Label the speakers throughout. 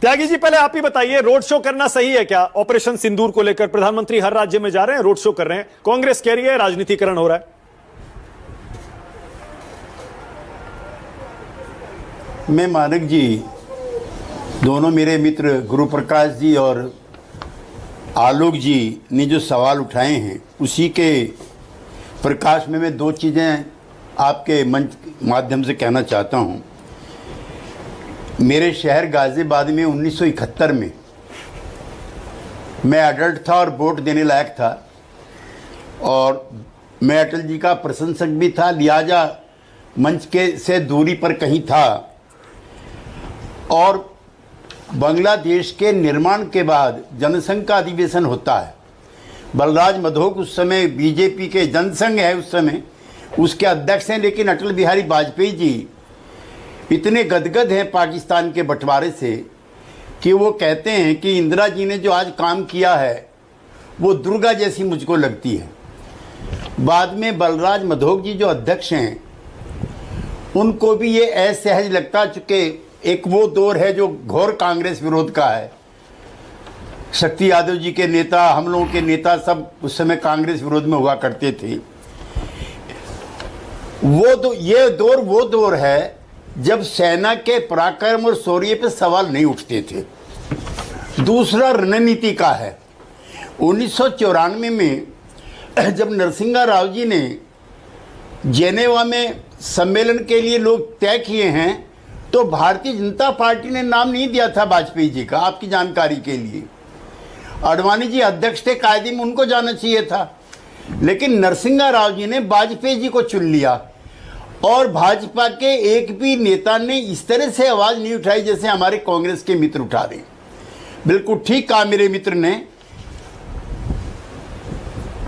Speaker 1: त्यागी जी, पहले आप ही बताइए, रोड शो करना सही है क्या? ऑपरेशन सिंदूर को लेकर प्रधानमंत्री हर राज्य में जा रहे हैं, रोड शो कर रहे हैं, कांग्रेस कह रही है राजनीतिकरण हो रहा है।
Speaker 2: मैं मानक जी, दोनों मेरे मित्र गुरु प्रकाश जी और आलोक जी ने जो सवाल उठाए हैं, उसी के प्रकाश में मैं दो चीज़ें आपके मंच माध्यम से कहना चाहता हूँ। मेरे शहर गाज़ियाबाद में 1971 में मैं अडल्ट था और वोट देने लायक था, और मैं अटल जी का प्रशंसक भी था, लिहाजा मंच के से दूरी पर कहीं था। और बांग्लादेश के निर्माण के बाद जनसंघ का अधिवेशन होता है। बलराज मधोक उस समय बीजेपी के जनसंघ है उस समय, उसके अध्यक्ष हैं, लेकिन अटल बिहारी वाजपेयी जी इतने गदगद हैं पाकिस्तान के बंटवारे से कि वो कहते हैं कि इंदिरा जी ने जो आज काम किया है वो दुर्गा जैसी मुझको लगती है। बाद में बलराज मधोक जी जो अध्यक्ष हैं, उनको भी ये असहज लगता, चूँकि एक वो दौर है जो घोर कांग्रेस विरोध का है। शक्ति यादव जी के नेता, हम लोगों के नेता सब उस समय कांग्रेस विरोध में हुआ करते थे। ये दौर वो दौर है जब सेना के पराक्रम और शौर्य पे सवाल नहीं उठते थे। दूसरा रणनीति का है। 1994 में जब नरसिंहा राव जी ने जेनेवा में सम्मेलन के लिए लोग तय किए हैं, तो भारतीय जनता पार्टी ने नाम नहीं दिया था वाजपेयी जी का, आपकी जानकारी के लिए। अडवाणी जी अध्यक्ष थे, कायदे में उनको जाना चाहिए था, लेकिन नरसिंहा राव जी ने वाजपेयी जी को चुन लिया। और भाजपा के एक भी नेता ने इस तरह से आवाज़ नहीं उठाई जैसे हमारे कांग्रेस के मित्र उठा रहे। बिल्कुल ठीक कहा मेरे मित्र ने।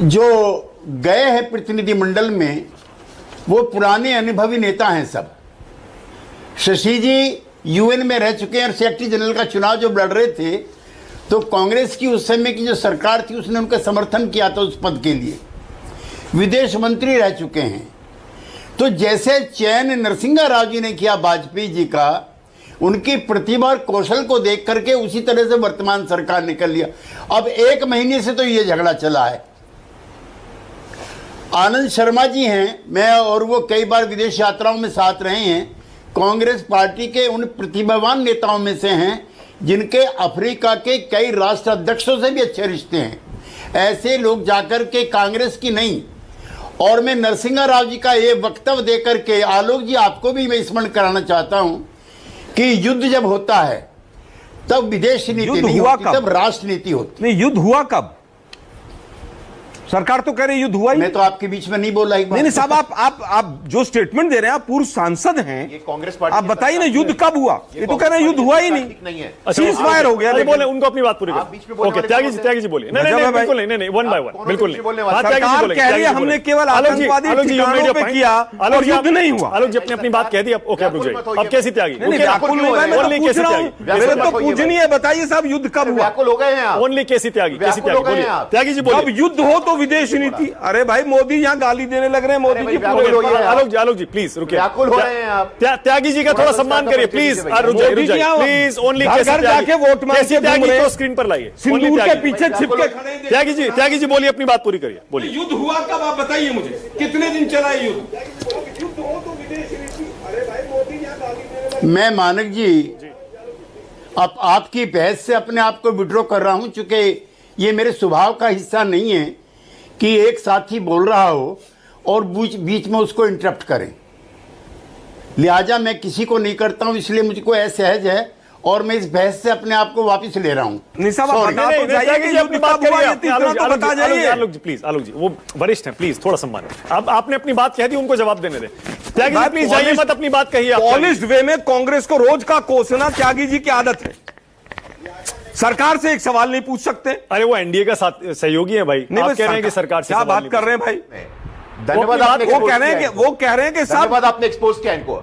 Speaker 2: जो गए हैं प्रतिनिधिमंडल में, वो पुराने अनुभवी नेता हैं सब। शशि जी यूएन में रह चुके हैं और सेक्रेटरी जनरल का चुनाव जब लड़ रहे थे, तो कांग्रेस की उस समय की जो सरकार थी उसने उनका समर्थन किया था उस पद के लिए। विदेश मंत्री रह चुके हैं। तो जैसे चयन नरसिंहा राव जी ने किया वाजपेयी जी का, उनकी प्रतिभा और कौशल को देख करके उसी तरह से वर्तमान सरकार निकल लिया। अब 1 महीने से तो ये झगड़ा चला है। आनंद शर्मा जी हैं, मैं और वो कई बार विदेश यात्राओं में साथ रहे हैं, कांग्रेस पार्टी के उन प्रतिभावान नेताओं में से हैं जिनके अफ्रीका के कई राष्ट्र अध्यक्षों से भी अच्छे रिश्ते हैं। ऐसे लोग जाकर के कांग्रेस की नहीं। और मैं नरसिंहा राव जी का ये वक्तव्य देकर के, आलोक जी आपको भी मैं स्मरण कराना चाहता हूं कि युद्ध जब होता है तब विदेश नीति नहीं होती, तब राष्ट्र नीति होती।
Speaker 3: नहीं, युद्ध हुआ कब? सरकार तो कह रही युद्ध हुआ ही।
Speaker 2: मैं तो आपके बीच में नहीं बोल रहा।
Speaker 3: नहीं साहब, आप जो स्टेटमेंट दे रहे हैं, आप पूर्व सांसद हैं,
Speaker 4: ये कांग्रेस पार्टी,
Speaker 3: आप बताइए ना युद्ध कब हुआ? ये तो कह रहे हैं युद्ध हुआ ही नहीं, सीज फायर हो गया।
Speaker 1: बोले उनको अपनी बात पूरी करो। ओके, त्यागी जी बोलिए। नहीं, बिल्कुल नहीं, वन बाय वन, बिल्कुल नहीं।
Speaker 3: सरकार कह रही है हमने केवल आतंकवादी ठिकानों पे किया और युद्ध नहीं हुआ।
Speaker 1: आलोक जी अपनी अपनी बात कह दी। ओके, अब रुक जाइए। अब कैसी त्यागी?
Speaker 3: मेरे तो पूछनी है, बताइए साहब युद्ध कब हुआ?
Speaker 4: हो गए हैं
Speaker 1: ओनली कैसी त्यागी? त्यागी जी बोलिए।
Speaker 3: जब युद्ध हो तो विदेश नीति। अरे भाई, मोदी यहाँ गाली देने लग रहे हैं, मोदी जी।
Speaker 1: आलोक जी प्लीज रुकिए, त्यागी जी का थोड़ा सम्मान करिए प्लीज। प्लीज ओनली
Speaker 3: घर जाके वोट मांगे,
Speaker 1: त्यागी को स्क्रीन पर लाइए।
Speaker 3: सिंदूर के पीछे छिपके खड़े।
Speaker 1: त्यागी जी बोलिए, अपनी बात पूरी करिए, बोलिए।
Speaker 3: युद्ध हुआ कब? आप बताइए मुझे, कितने दिन चला है युद्ध? युद्ध हो तो विदेश नीति। अरे भाई, मोदी यहाँ गाली देने लगे।
Speaker 2: मैं मानक जी अब आपकी बहस से अपने आप को विड्रॉ कर रहा हूं, चूंकि ये मेरे स्वभाव का हिस्सा नहीं है कि एक साथी बोल रहा हो और बीच में उसको इंटरप्ट करें। लिहाजा मैं किसी को नहीं करता हूं, इसलिए मुझको असहज है और मैं इस बहस से अपने आप को वापस ले रहा हूं।
Speaker 1: आलोक जी वो वरिष्ठ हैं, प्लीज थोड़ा सम्मान। अब आपने अपनी बात कह दी, उनको जवाब देने दें। त्यागी जी प्लीज जाइए मत, अपनी बात कहिए।
Speaker 3: पॉलिश्ड वे में कांग्रेस को रोज का कोसना त्यागी जी की आदत है। सरकार से एक सवाल नहीं पूछ सकते।
Speaker 1: अरे वो एनडीए का सहयोगी है भाई। आप कह रहे हैं कि सरकार से
Speaker 3: क्या बात कर रहे हैं भाई?
Speaker 4: धन्यवाद।
Speaker 3: वो कह रहे हैं कि
Speaker 4: धन्यवाद, आपने एक्सपोज किया इनको।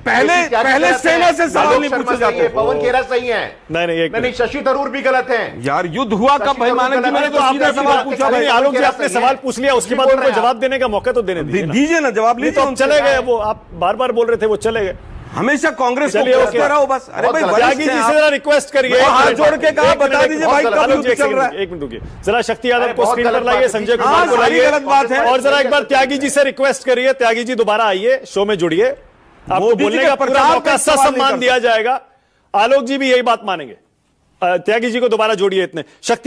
Speaker 3: पहले सेना से सवाल नहीं पूछे जाते।
Speaker 4: पवन खेरा सही है।
Speaker 1: नहीं,
Speaker 4: शशि थरूर भी गलत हैं।
Speaker 3: यार युद्ध हुआ कब भाई? मानक जी, मैंने तो सीधा सवाल पूछा भाई।
Speaker 1: आलोक जी आपने सवाल पूछ लिया, उसके बाद उनको जवाब देने का मौका तो देने
Speaker 3: दीजिए ना, जवाब लीजिए।
Speaker 1: तो चले गए वो, आप बार बार बोल रहे थे, वो चले गए।
Speaker 5: हमेशा कांग्रेस को
Speaker 1: चलिए, ओके।
Speaker 5: कोसते रहो बस। अरे
Speaker 4: बहुत
Speaker 5: भाई
Speaker 4: गलत।
Speaker 5: वरिष्ठ
Speaker 1: त्यागी जी
Speaker 5: हैं
Speaker 1: से
Speaker 5: आप।
Speaker 1: जरा रिक्वेस्ट करिए,
Speaker 5: वो हाथ जोड़ के कहा,
Speaker 1: एक मिनट,
Speaker 5: बता दीजिए भाई,
Speaker 4: बहुत
Speaker 5: कब
Speaker 4: गलत।
Speaker 5: युद्ध चल रहा है।
Speaker 1: एक मिनट रुकिए जरा, शक्ति यादव
Speaker 4: अरे
Speaker 1: को
Speaker 4: बहुत
Speaker 1: स्क्रीन पर
Speaker 4: गलत
Speaker 1: लाइए,
Speaker 4: बात है।
Speaker 1: संजय
Speaker 5: हाँ,
Speaker 1: कुमार को
Speaker 5: सारी
Speaker 1: लाइए,
Speaker 5: गलत बात है।
Speaker 1: और जरा एक बार त्यागी जी से रिक्वेस्ट करिए, त्यागी जी दोबारा आइए, शो में जुड़िए, आपको
Speaker 5: मोदी जी
Speaker 1: बोलने
Speaker 5: के
Speaker 1: का पूरा
Speaker 5: प्रचार
Speaker 1: मौका,
Speaker 5: पे सवाल नहीं
Speaker 1: ससम्मान
Speaker 5: कर
Speaker 1: दिया जाएगा। आलोक जी भी यही बात मानेंगे। त्यागी जी को दोबारा जोड़िए इतने। शक्ति